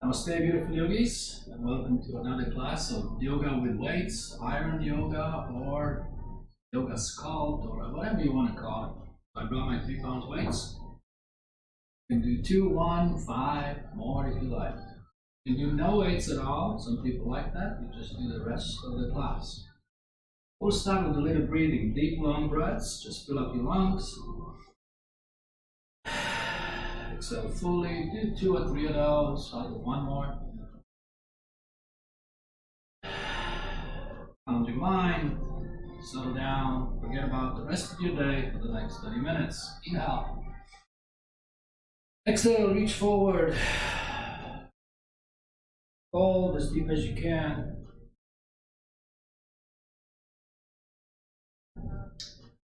Namaste, beautiful yogis, and welcome to another class of yoga with weights, iron yoga, or yoga sculpt, or whatever you want to call it. I brought my 3 pounds weights. You can do 2, 1, 5, more if you like. You can do no weights at all. Some people like that. You just do the rest of the class. We'll start with a little breathing. Deep, long breaths. Just fill up your lungs. Exhale fully. Do 2 or 3 of those. I'll do 1 more. Calm your mind. Settle down. Forget about the rest of your day for the next 30 minutes. Inhale. Exhale. Reach forward. Hold as deep as you can.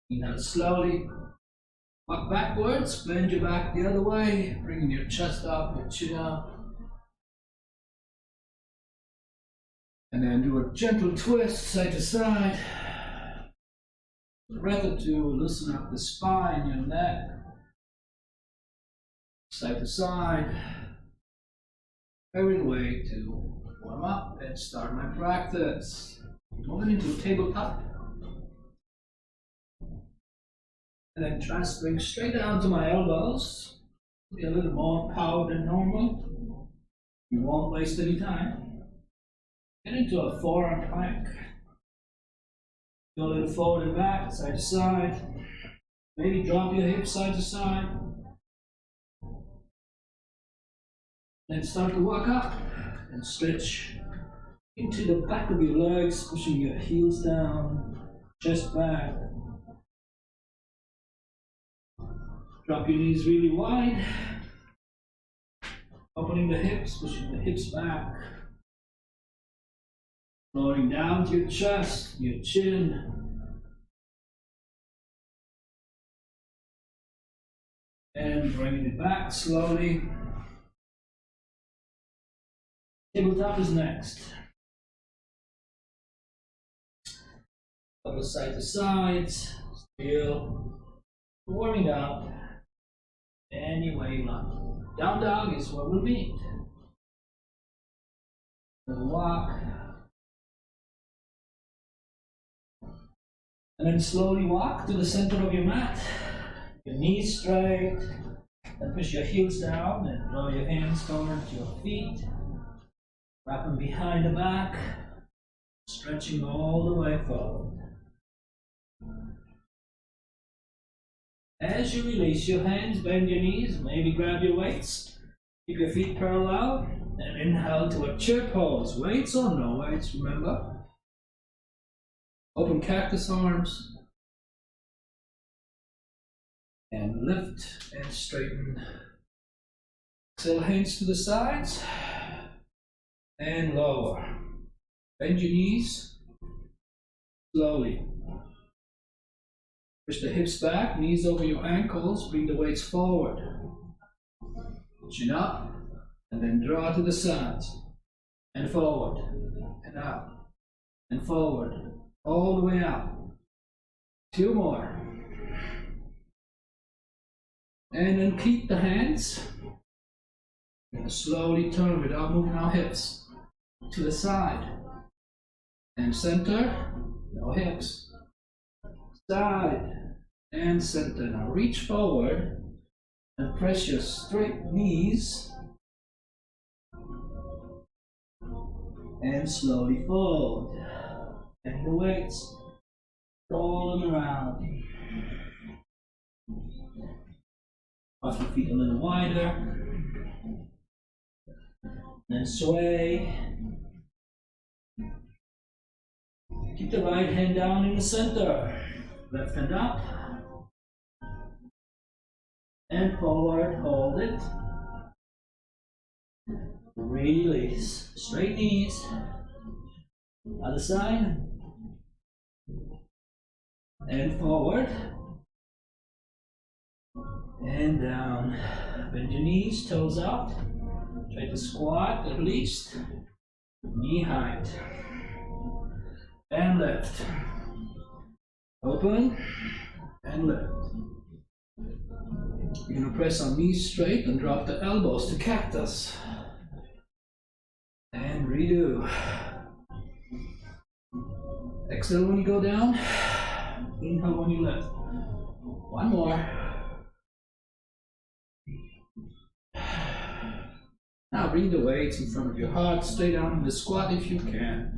Inhale slowly. Walk backwards, bend your back the other way, bringing your chest up, your chin up. And then do a gentle twist side to side. A breath or two, loosen up the spine, your neck. Side to side. Every way to warm up and start my practice. Moving into a tabletop. And then transferring straight down to my elbows. Be a little more power than normal. You won't waste any time. Get into a forearm plank. Go a little forward and back, side to side. Maybe drop your hips side to side. Then start to walk up and stretch into the back of your legs, pushing your heels down, chest back. Drop your knees really wide, opening the hips, pushing the hips back, lowering down to your chest, your chin, and bringing it back slowly. Tabletop is next. Couple side to sides, still warming up. Any way you like. Down dog is what we'll meet. Then walk. And then slowly walk to the center of your mat. Your knees straight. And push your heels down and draw your hands towards your feet. Wrap them behind the back. Stretching all the way forward. As you release your hands, bend your knees, maybe grab your weights. Keep your feet parallel, and inhale to a chair pose. Weights or no weights, remember. Open cactus arms. And lift and straighten. Exhale, hands to the sides. And lower. Bend your knees. Slowly. Push the hips back, knees over your ankles, bring the weights forward. Chin up, and then draw to the sides. And forward, and out, and forward, all the way out. 2 more. And then keep the hands. And slowly turn without moving our hips. To the side. And center, no hips. Side and center. Now reach forward and press your straight knees and slowly fold. And the weights, roll them around. Walk your feet a little wider. Then sway. Keep the right hand down in the center. Left hand up. And forward, hold it. Release. Straight knees. Other side. And forward. And down. Bend your knees, toes out. Try to squat at least. Knee height. And lift. Open and lift. You're going to press our knees straight and drop the elbows to cactus. Redo. Exhale when you go down. Inhale when you lift. One more. Now bring the weights in front of your heart. Stay down in the squat if you can.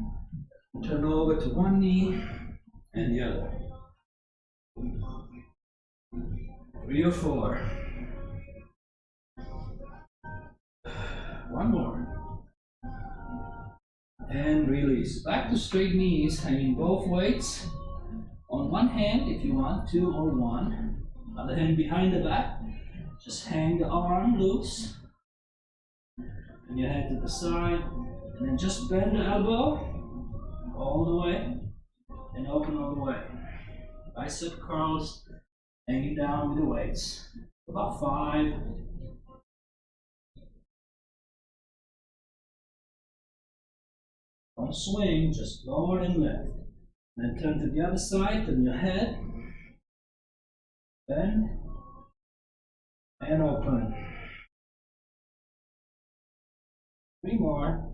Turn over to one knee and the other. 3 or 4. One more. And release. Back to straight knees, hanging both weights on one hand if you want, 2 or 1. Other hand behind the back. Just hang the arm loose. And your head to the side. And then just bend the elbow all the way and open all the way. Bicep curls, hanging down with the weights. About 5. Don't swing, just lower and lift. Then turn to the other side, turn your head, bend, and open. 3 more.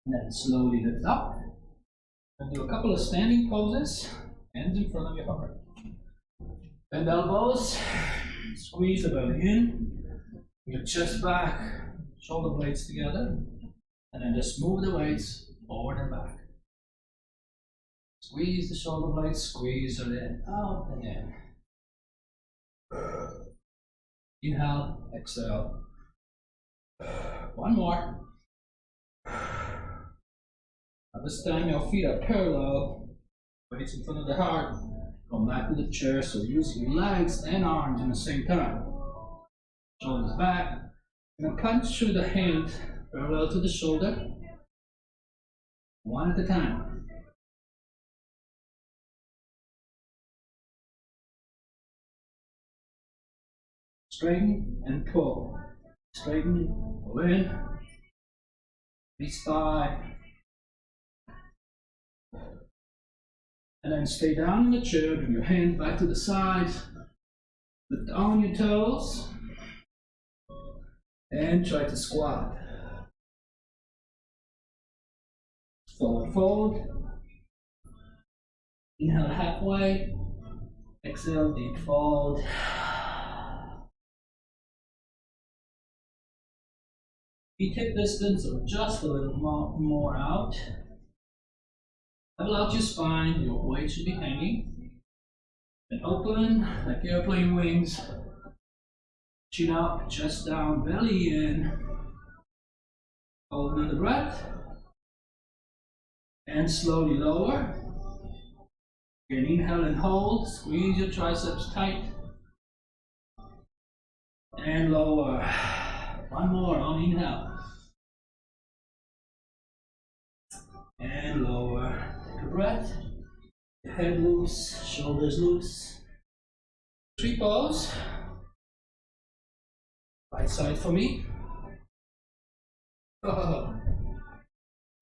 And then slowly lift up. And do a couple of standing poses, hands in front of your heart. Bend elbows, squeeze the belly in. Your chest back, shoulder blades together, and then just move the weights forward and back. Squeeze the shoulder blades, squeeze it in, out and in. Inhale, exhale. One more. Now this time your feet are parallel, weights in front of the heart. Come back to the chair, so using your legs and arms at the same time. Shoulders back, and punch through the hand parallel to the shoulder, one at a time. Straighten and pull. Straighten, pull in, release 5. And then stay down in the chair, bring your hand back to the side, lift on your toes. And try to squat. Forward fold. Inhale halfway. Exhale, deep fold. Feet hip distance or just a little more out. Level out your spine, your weight should be hanging. And open like airplane wings. Chin up, chest down, belly in. Hold another breath. And slowly lower. Again, inhale and hold. Squeeze your triceps tight. And lower. One more on inhale. And lower. Take a breath. Your head loose, shoulders loose. 3 pose. Right side for me. Oh.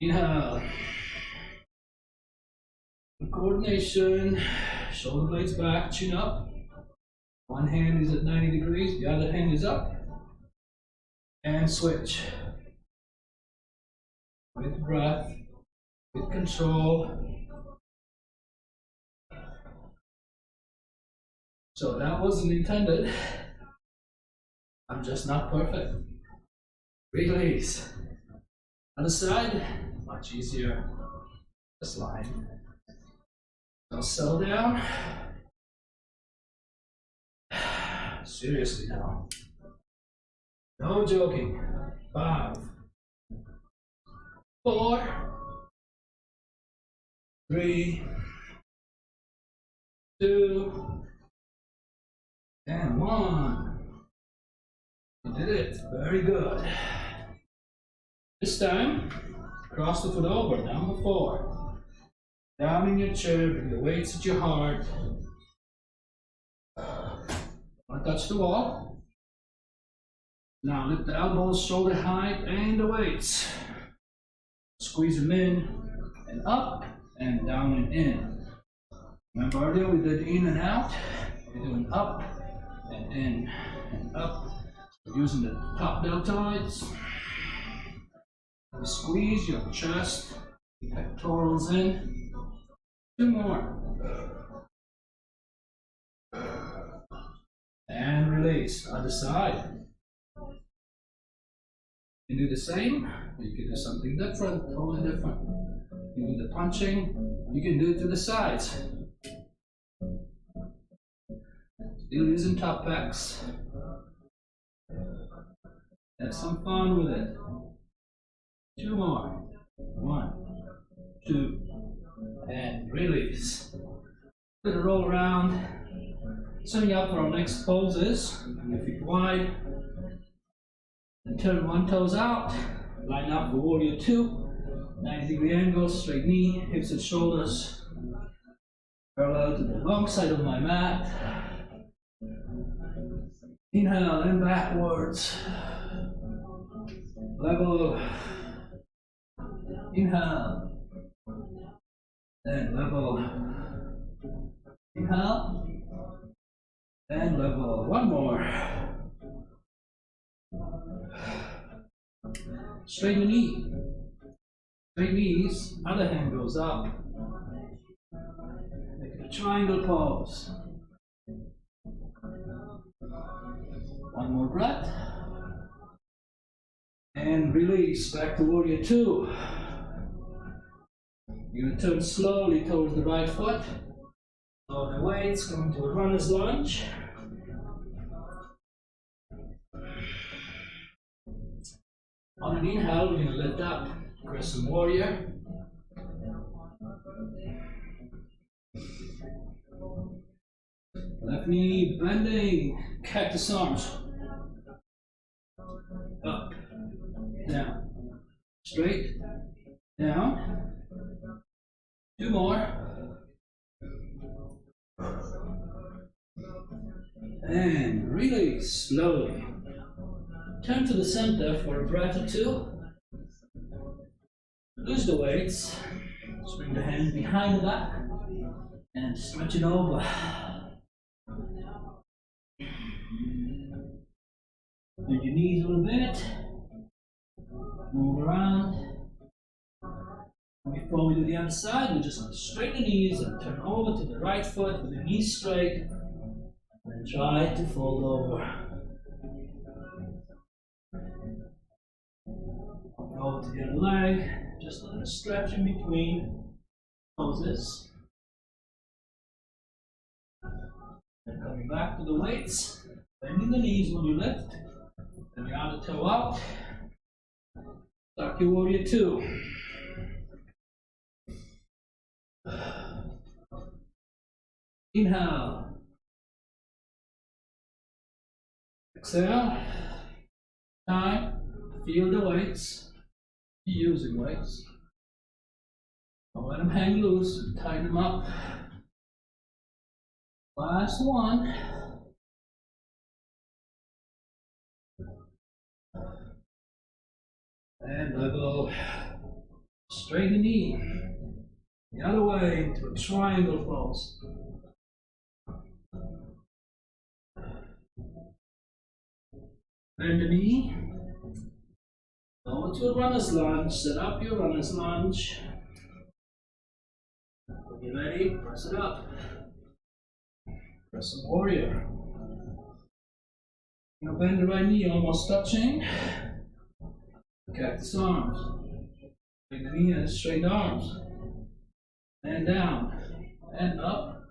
Inhale. Good coordination. Shoulder blades back, chin up. One hand is at 90 degrees, the other hand is up. And switch. With breath, with control. So that wasn't intended. I'm just not perfect. Release. Other side, much easier. Just line. Now settle down. Seriously now. No joking. 5, 4, 3, 2, and 1. You did it. Very good. This time, cross the foot over. Number 4. Down in your chair, bring the weights at your heart. Don't touch the wall. Now lift the elbows shoulder height and the weights. Squeeze them in and up and down and in. Remember earlier we did in and out. We're doing up and in and up. Using the top deltoids, you squeeze your chest, pectorals in. 2 more. And release. Other side. You do the same, or you can do something different, totally different. You do the punching, you can do it to the sides. Still using top pecs. Have some fun with it. 2 more. 1, 2, and release. Let it roll around. Setting up for our next poses. Your feet wide. And turn one toes out. Line up for warrior 2. 90-degree angle, straight knee, hips and shoulders. Parallel to the long side of my mat. Inhale and backwards. Level. Inhale. And level. Inhale. And level. 1 more. Straighten the knee. Straight knees. Other hand goes up. Make it a triangle pose. 1 more breath. And release back to warrior 2. You're going to turn slowly towards the right foot. Lower the weights, going to a runner's lunge. On an inhale, we're going to lift up, crescent warrior. Left knee bending, cactus arms. Up, down, straight, down. 2 more. And release slowly. Turn to the center for a breath or 2. Lose the weights. Bring the hands behind the back and stretch it over. Bend your knees a little bit. Move around. Before we do the other side, we're just going to straighten the knees and turn over to the right foot with the knees straight. And try to fold over. Over to the other leg. Just a little stretch in between poses. And coming back to the weights. Bending the knees when you lift. Then your outer toe out. Tuck your warrior 2. Inhale. Exhale. Time. Feel the weights. You're using weights. Don't let them hang loose. Tighten them up. Last one. And level. Straighten the knee. The other way into a triangle pose. Bend the knee. Over to a runner's lunge. Set up your runner's lunge. When you're ready, press it up. Press a warrior. Now bend the right knee, almost touching. Cactus arms. Bring the knee and straight arms. And down. And up.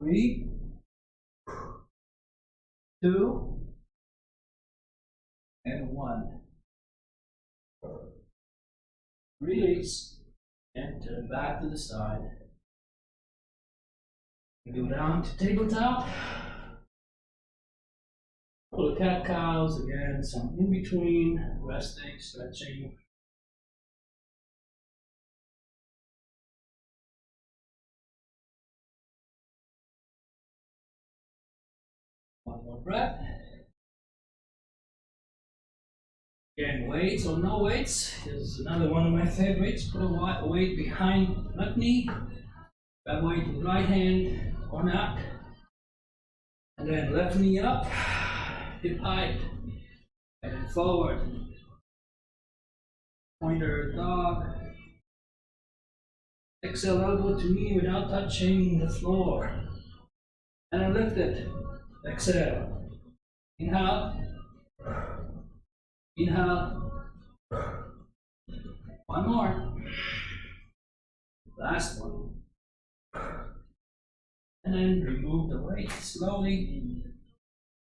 3, 2, and 1. Release and turn back to the side. Go down to tabletop. Pull the cat cows again, some in between, resting, stretching. One more breath. Again, weights or no weights. Here's another one of my favorites. Put a weight behind the left knee. That weight with the right hand or not. And then left knee up, hip height, and forward. Pointer dog. Exhale, elbow to knee without touching the floor. And then lift it. Exhale. Inhale. Inhale. One more. Last one. And then remove the weight slowly.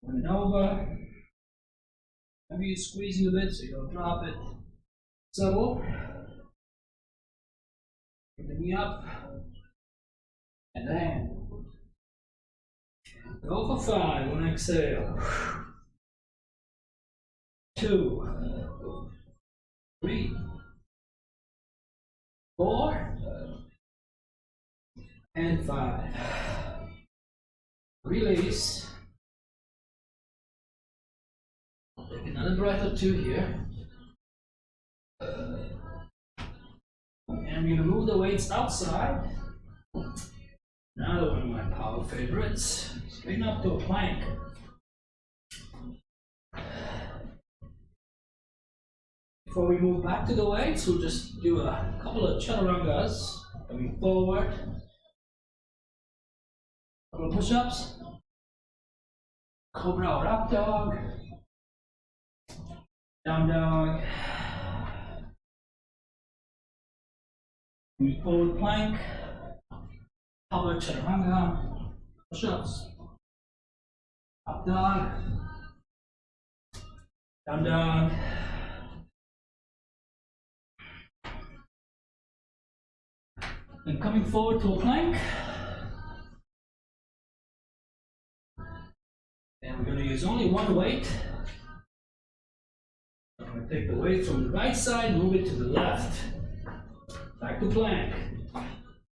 Turn it over. Maybe you're squeezing a bit so you don't drop it. Settle. Bring the knee up. And the hand. Go for 5 on exhale. 2, 3, 4, and 5. Release. Take another breath or 2 here. And we're going to move the weights outside. Another one of my power favorites. Straighten up to a plank. Before we move back to the weights, we'll just do a couple of chaturangas. Coming forward. Couple of push-ups. Cobra or up dog. Down dog. Forward plank. Power chaturanga. Push-ups. Up dog. Down dog. And coming forward to a plank. And we're going to use only one weight. I'm going to take the weight from the right side, move it to the left. Back to plank.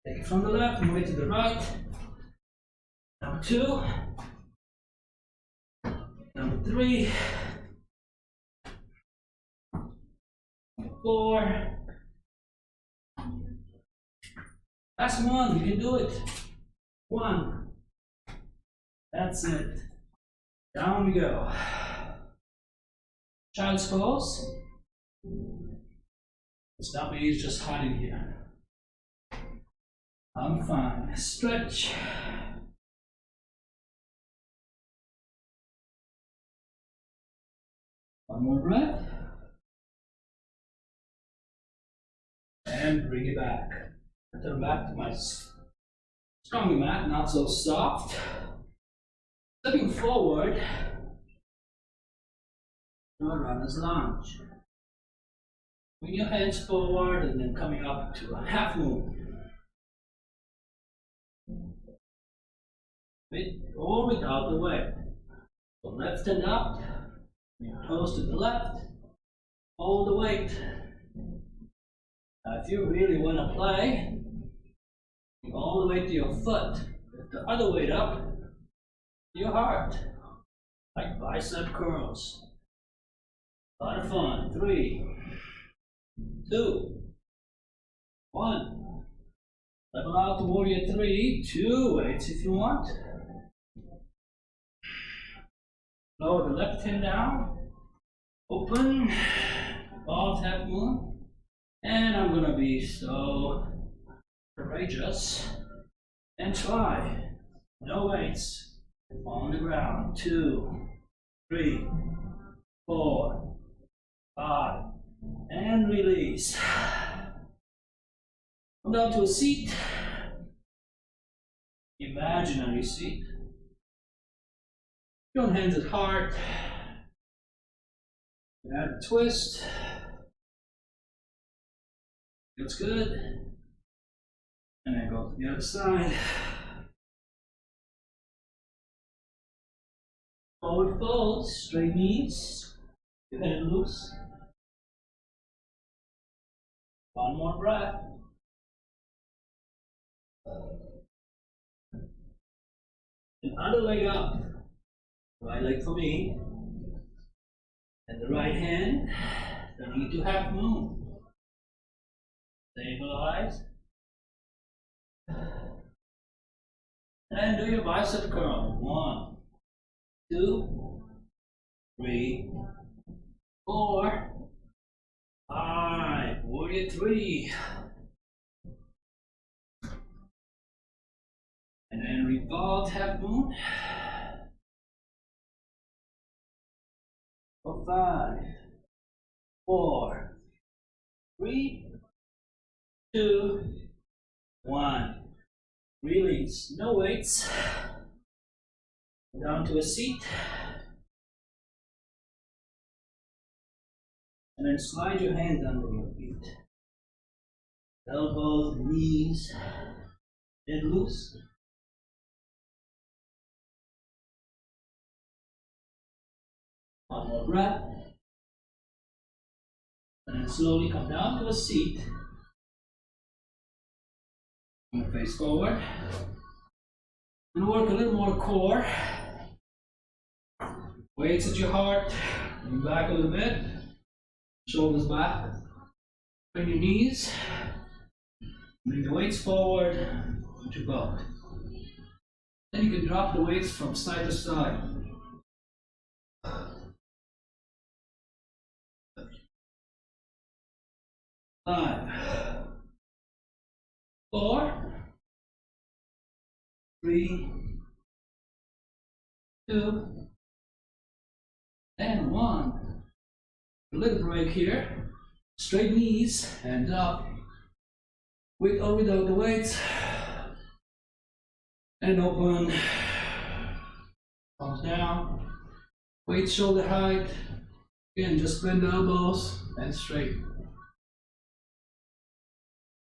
Take it from the left, move it to the right. Number 2. Number 3. Number 4. Last one, you can do it. 1. That's it. Down we go. Child's pose. It's not me, it's just hiding here. I'm fine. Stretch. One more breath. And bring it back. Turn back to my stronger mat, not so soft. Stepping forward. Runner's lunge. Bring your hands forward and then coming up to a half moon. With or without the weight. So left hand up, your toes to the left, hold the weight. Now if you really want to play, you go all the way to your foot, lift the other weight up to your heart, like bicep curls. A lot of fun. 3, 2, 1. Level out to warrior 3, 2 weights if you want. Lower the left hand down, open, bald half moon, and I'm gonna be so courageous and try. No weights on the ground. 2, 3, 4, 5, and release. Come down to a seat, imaginary seat. Your hands at heart. Add a twist. Feels good. And then go to the other side. Forward fold, straight knees. Your head loose. One more breath. And other leg up. Right leg for me. And the right hand, don't need to half moon. Stabilize. And do your bicep curl. 1, 2, 3, 4, 5, warrior 3. And then revolve half moon. For 5, 4, 3, 2, 1. Release. No weights. Down to a seat. And then slide your hands under your feet. Elbows, knees, head loose. One more breath. And then slowly come down to a seat. And face forward. And work a little more core. Weights at your heart. Lean back a little bit. Shoulders back. Bring your knees. Bring the weights forward to your belt. Then you can drop the weights from side to side. 5, 4, 3, 2, and 1. A little break here. Straight knees, hands up. With or without the weights. And open. Palms down. Weight shoulder height. Again, just bend the elbows and straight.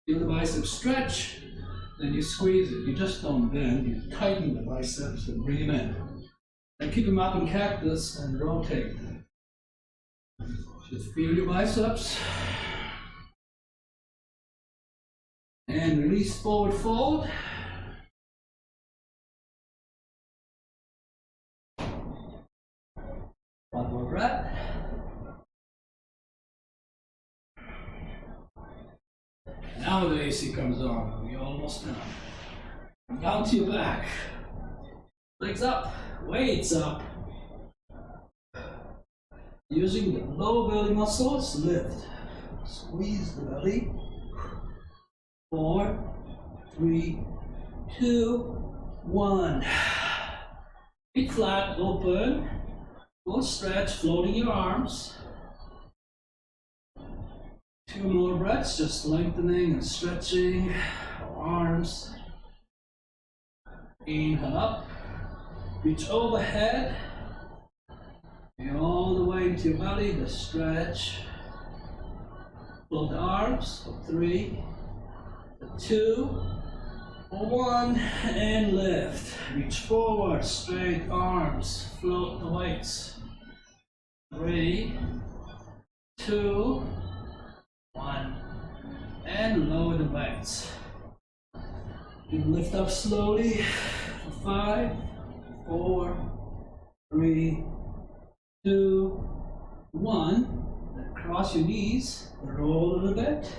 Feel the biceps stretch, then you squeeze it. You just don't bend, you tighten the biceps and bring them in. And keep them up in cactus and rotate. Just feel your biceps. And release, forward fold. One more breath. Now the AC comes on. We're almost done. Down to your back. Legs up. Weights up. Using the lower belly muscles, lift. Squeeze the belly. 4, 3, 2, 1. Feet flat, open. Full stretch, floating your arms. 2 more breaths, just lengthening and stretching our arms. Inhale up. Reach overhead. And all the way into your belly, the stretch. Float the arms for 3, 2, 1, and lift. Reach forward, straight arms, float the weights. 3, 2, 1, and lower the weights. You lift up slowly for 5, 4, 3, 2, 1. Then cross your knees, roll a little bit,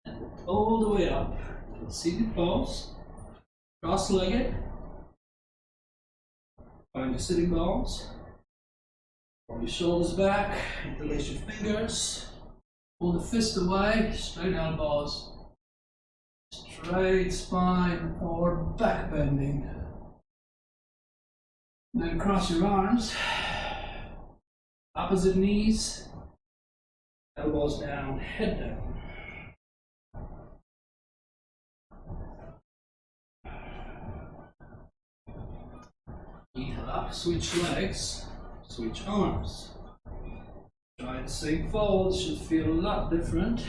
and lift all the way up to a seated pose. Cross-legged. Find your sitting bones. Roll your shoulders back, interlace your fingers. Pull the fist away, straight elbows. Straight spine or back bending. Then cross your arms. Opposite knees. Elbows down, head down. Inhale up, switch legs, switch arms. Try the same fold, should feel a lot different.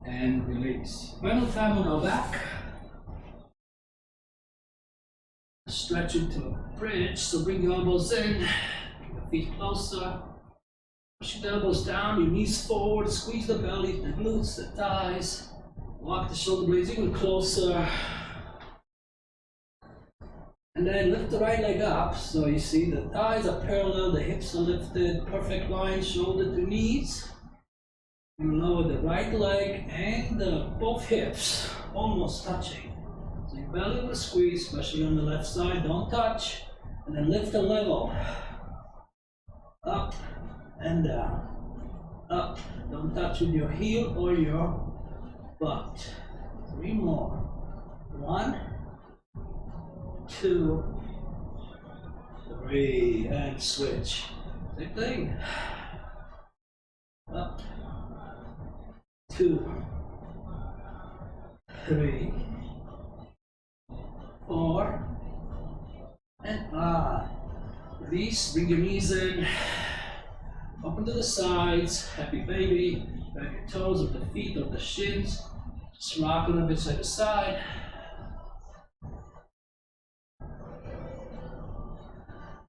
And release. Final time on our back. Stretch into a bridge, so bring your elbows in, bring the feet closer. Push the elbows down, your knees forward, squeeze the belly, the glutes, the thighs. Walk the shoulder blades even closer. And then lift the right leg up, so you see the thighs are parallel, the hips are lifted, perfect line, shoulder to knees. And lower the right leg and both hips. almost touching. So your belly will squeeze, especially on the left side, don't touch. And then lift a level. Up and down. Up. Don't touch with your heel or your butt. 3 more. 1, 2, 3, and switch. Same thing. Up. 2, 3, 4, and 5. Release, bring your knees in, open to the sides, happy baby, grab your toes or the feet or the shins, just rock a little bit side to side.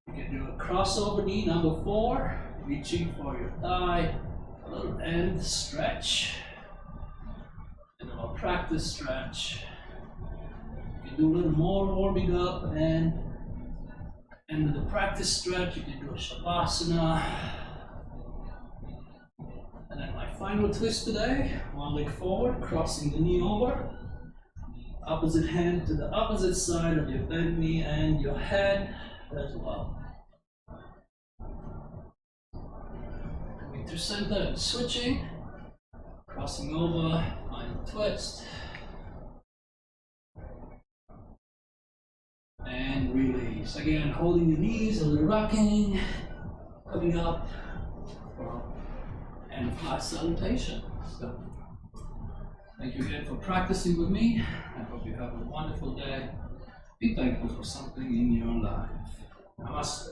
You can do a crossover knee, number 4, reaching for your thigh, a little end stretch, and a little practice stretch. You can do a little more warming up, and with the practice stretch, you can do a shavasana. And then my final twist today, one leg forward, crossing the knee over. Opposite hand to the opposite side of your bent knee and your head as well. Coming to center and switching. Crossing over, final twist. And release. Again, holding your knees, a little rocking, coming up, and flat salutation. So, thank you again for practicing with me. I hope you have a wonderful day. Be thankful for something in your life. Namaste.